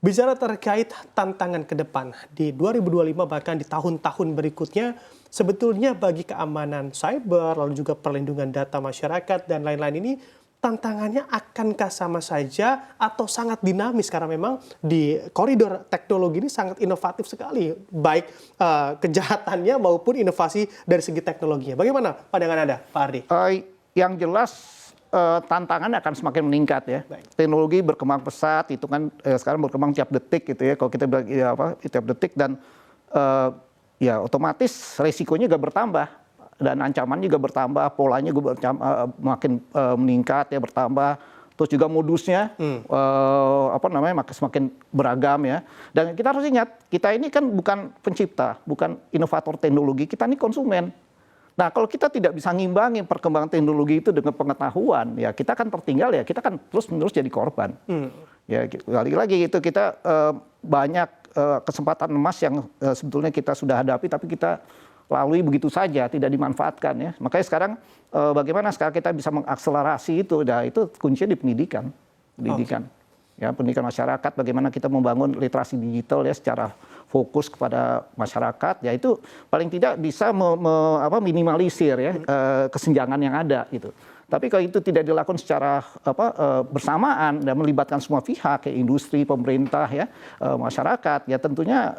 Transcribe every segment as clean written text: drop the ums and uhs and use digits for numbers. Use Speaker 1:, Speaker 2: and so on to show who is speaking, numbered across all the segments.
Speaker 1: Bicara terkait tantangan ke depan di 2025 bahkan di tahun-tahun berikutnya, sebetulnya bagi keamanan cyber, lalu juga perlindungan data masyarakat dan lain-lain ini, tantangannya akankah sama saja atau sangat dinamis karena memang di koridor teknologi ini sangat inovatif sekali, baik kejahatannya maupun inovasi dari segi teknologinya. Bagaimana pandangan Anda, Pak Ardi?
Speaker 2: Yang jelas tantangan akan semakin meningkat ya.
Speaker 1: Baik.
Speaker 2: Teknologi berkembang pesat, itu kan sekarang berkembang tiap detik gitu ya. Kalau kita bilang ya apa, tiap detik dan ya otomatis resikonya juga bertambah dan ancamannya juga bertambah, polanya juga makin meningkat ya, bertambah. Terus juga modusnya apa namanya semakin beragam ya. Dan kita harus ingat, kita ini kan bukan pencipta, bukan inovator teknologi, kita ini konsumen. Nah, kalau kita tidak bisa ngimbangi perkembangan teknologi itu dengan pengetahuan, ya kita akan tertinggal ya, kita akan terus-menerus jadi korban. Ya, lagi-lagi itu kita banyak kesempatan emas yang sebetulnya kita sudah hadapi, tapi kita lalui begitu saja, tidak dimanfaatkan ya. Makanya sekarang bagaimana sekarang kita bisa mengakselerasi itu, nah itu kuncinya di pendidikan. Ya, pendidikan masyarakat, bagaimana kita membangun literasi digital ya secara fokus kepada masyarakat, ya itu paling tidak bisa minimalisir ya kesenjangan yang ada gitu. Tapi kalau itu tidak dilakukan secara bersamaan dan melibatkan semua pihak, kayak industri, pemerintah ya, masyarakat, ya tentunya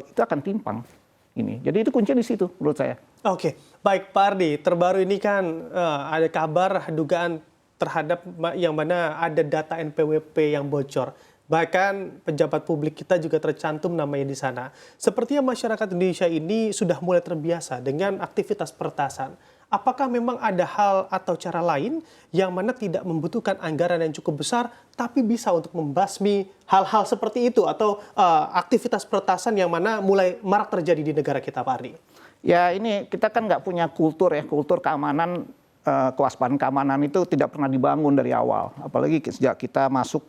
Speaker 2: itu akan timpang ini. Jadi itu kuncinya di situ menurut saya.
Speaker 1: Oke, baik Pak Ardi, terbaru ini kan ada kabar dugaan terhadap yang mana ada data NPWP yang bocor. Bahkan pejabat publik kita juga tercantum namanya di sana. Sepertinya masyarakat Indonesia ini sudah mulai terbiasa dengan aktivitas peretasan. Apakah memang ada hal atau cara lain yang mana tidak membutuhkan anggaran yang cukup besar, tapi bisa untuk membasmi hal-hal seperti itu atau aktivitas peretasan yang mana mulai marak terjadi di negara kita, Pak Ardi?
Speaker 2: Ya ini kita kan nggak punya kultur ya, kultur keamanan. Kewaspadaan keamanan itu tidak pernah dibangun dari awal, apalagi sejak kita masuk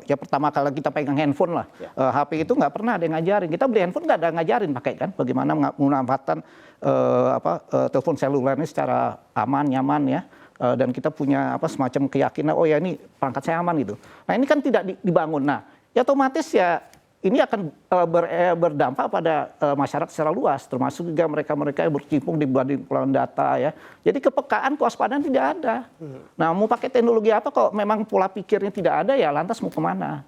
Speaker 2: ya pertama kali kita pegang handphone lah, HP itu nggak pernah ada yang ngajarin, kita beli handphone nggak ada yang ngajarin pakai kan, bagaimana memanfaatkan telepon seluler ini secara aman, nyaman ya, dan kita punya semacam keyakinan, oh ya ini perangkat saya aman gitu. Nah ini kan tidak dibangun, nah ya otomatis ya ini akan berdampak pada masyarakat secara luas, termasuk juga mereka-mereka yang berkecimpung di pengelolaan data ya. Jadi kepekaan, kewaspadaan tidak ada. Nah mau pakai teknologi apa kok memang pola pikirnya tidak ada ya, lantas mau kemana?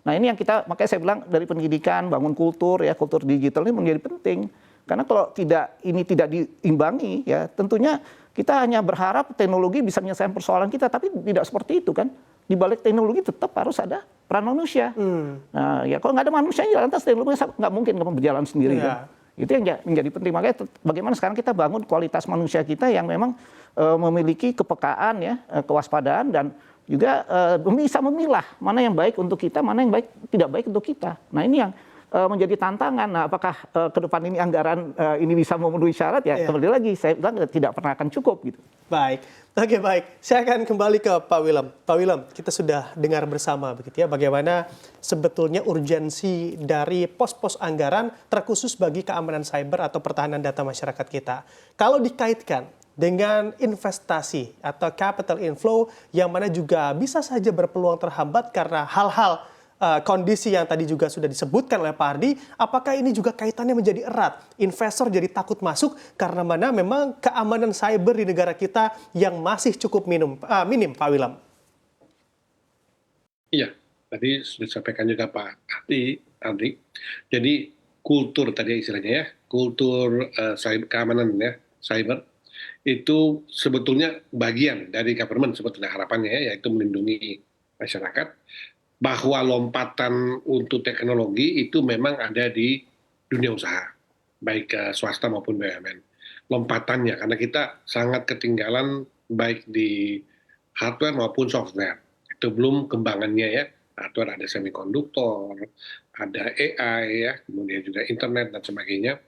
Speaker 2: Nah ini yang makanya saya bilang dari pendidikan, bangun kultur ya, kultur digital ini menjadi penting. Karena kalau ini tidak diimbangi ya tentunya kita hanya berharap teknologi bisa menyelesaikan persoalan kita, tapi tidak seperti itu kan. Di balik teknologi tetap harus ada peran manusia. Nah, ya kalau nggak ada manusia, ya lantas teknologi nggak mungkin berjalan sendiri. Kan? Itu yang menjadi penting. Makanya bagaimana sekarang kita bangun kualitas manusia kita yang memang memiliki kepekaan, ya, kewaspadaan dan juga bisa memilah mana yang baik untuk kita, mana yang tidak baik untuk kita. Nah ini yang menjadi tantangan. Nah, apakah ke depan ini anggaran ini bisa memenuhi syarat? Ya kembali lagi saya bilang tidak pernah akan cukup gitu.
Speaker 1: Baik, oke baik. Saya akan kembali ke Pak Willem. Pak Willem, kita sudah dengar bersama begitu ya bagaimana sebetulnya urgensi dari pos-pos anggaran terkhusus bagi keamanan cyber atau pertahanan data masyarakat kita. Kalau dikaitkan dengan investasi atau capital inflow yang mana juga bisa saja berpeluang terhambat karena hal-hal kondisi yang tadi juga sudah disebutkan oleh Pak Ardi, apakah ini juga kaitannya menjadi erat? Investor jadi takut masuk karena mana memang keamanan cyber di negara kita yang masih cukup minim, Pak Willem.
Speaker 3: Iya, tadi sudah disampaikan juga Pak Ardi. Jadi kultur tadi istilahnya ya, kultur keamanan ya, cyber itu sebetulnya bagian dari government sebetulnya harapannya ya, yaitu melindungi masyarakat. Bahwa lompatan untuk teknologi itu memang ada di dunia usaha, baik swasta maupun BUMN. Lompatannya, karena kita sangat ketinggalan baik di hardware maupun software. Itu belum kembangannya ya, hardware ada semikonduktor, ada AI ya, kemudian juga internet dan sebagainya.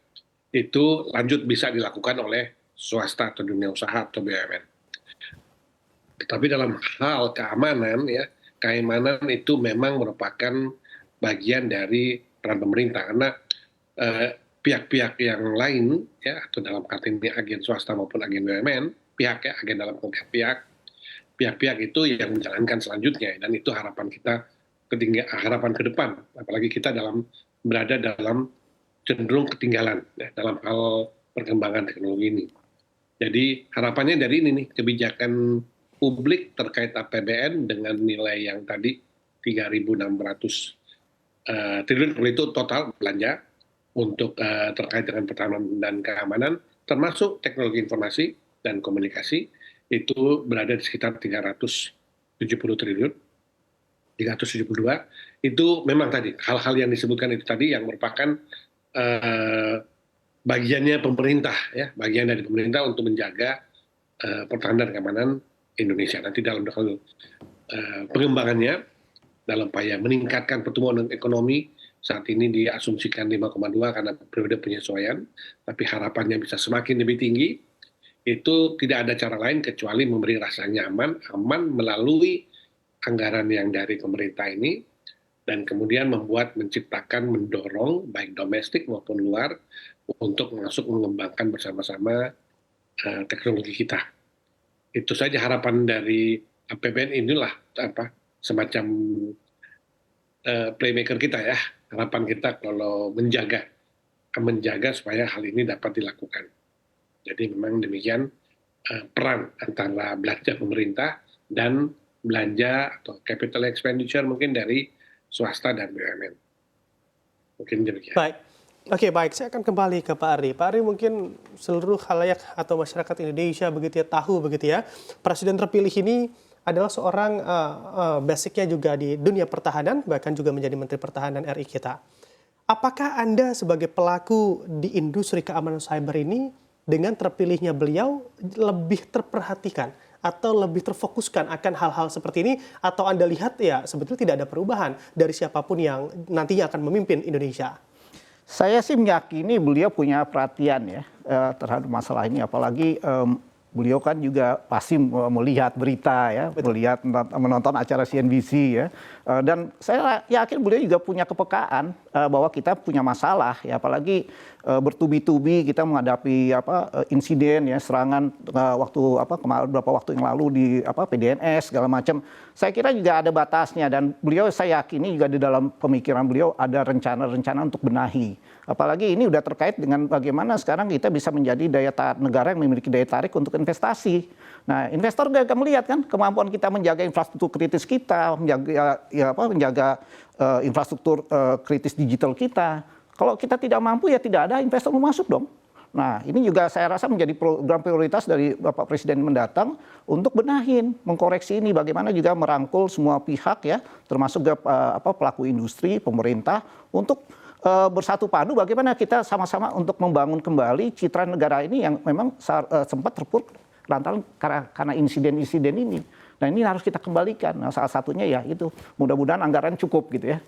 Speaker 3: Itu lanjut bisa dilakukan oleh swasta atau dunia usaha atau BUMN. Tetapi dalam hal keamanan ya, keamanan itu memang merupakan bagian dari peran pemerintah karena pihak-pihak yang lain ya atau dalam kata ini agen swasta maupun agen BUMN, agen dalam konteks pihak itu yang menjalankan selanjutnya dan itu harapan kita harapan ke depan, apalagi kita berada dalam cenderung ketinggalan ya, dalam hal perkembangan teknologi ini. Jadi harapannya dari ini nih, kebijakan publik terkait APBN dengan nilai yang tadi 3.600 triliun, itu total belanja untuk terkait dengan pertahanan dan keamanan, termasuk teknologi informasi dan komunikasi, itu berada di sekitar 370 triliun, 372. Itu memang tadi hal-hal yang disebutkan itu tadi yang merupakan bagiannya pemerintah, ya, bagian dari pemerintah untuk menjaga pertahanan dan keamanan Indonesia. Nanti dalam hal pengembangannya, dalam upaya meningkatkan pertumbuhan ekonomi, saat ini diasumsikan 5,2 karena periode penyesuaian, tapi harapannya bisa semakin lebih tinggi. Itu tidak ada cara lain kecuali memberi rasa aman melalui anggaran yang dari pemerintah ini, dan kemudian menciptakan, mendorong baik domestik maupun luar untuk mengembangkan bersama-sama teknologi kita. Itu saja harapan dari APBN, inilah semacam playmaker kita ya. Harapan kita kalau menjaga supaya hal ini dapat dilakukan. Jadi memang demikian peran antara belanja pemerintah dan belanja atau capital expenditure mungkin dari swasta dan BUMN. Mungkin demikian.
Speaker 1: Baik. Oke, baik. Saya akan kembali ke Pak Ari. Pak Ari, mungkin seluruh khalayak atau masyarakat Indonesia begitu ya tahu begitu ya, presiden terpilih ini adalah seorang basicnya juga di dunia pertahanan, bahkan juga menjadi Menteri Pertahanan RI kita. Apakah Anda sebagai pelaku di industri keamanan cyber ini dengan terpilihnya beliau lebih terperhatikan atau lebih terfokuskan akan hal-hal seperti ini, atau Anda lihat ya sebetulnya tidak ada perubahan dari siapapun yang nantinya akan memimpin Indonesia?
Speaker 2: Saya sih meyakini beliau punya perhatian ya terhadap masalah ini, apalagi beliau kan juga pasti melihat berita ya, menonton acara CNBC ya, dan saya yakin beliau juga punya kepekaan bahwa kita punya masalah ya, apalagi bertubi-tubi kita menghadapi insiden ya, serangan beberapa waktu yang lalu di PDNS segala macam. Saya kira juga ada batasnya, dan beliau saya yakini juga di dalam pemikiran beliau ada rencana-rencana untuk benahi. Apalagi ini udah terkait dengan bagaimana sekarang kita bisa menjadi negara yang memiliki daya tarik untuk investasi. Nah, investor juga melihat kan kemampuan kita menjaga infrastruktur kritis kita, menjaga infrastruktur kritis digital kita. Kalau kita tidak mampu ya tidak ada investor mau masuk dong. Nah, ini juga saya rasa menjadi program prioritas dari Bapak Presiden mendatang untuk benahin, mengkoreksi ini, bagaimana juga merangkul semua pihak ya, termasuk pelaku industri, pemerintah, untuk bersatu padu bagaimana kita sama-sama untuk membangun kembali citra negara ini yang memang sempat terpuruk lantaran karena insiden-insiden ini. Nah, ini harus kita kembalikan. Nah, salah satunya ya itu, mudah-mudahan anggaran cukup gitu ya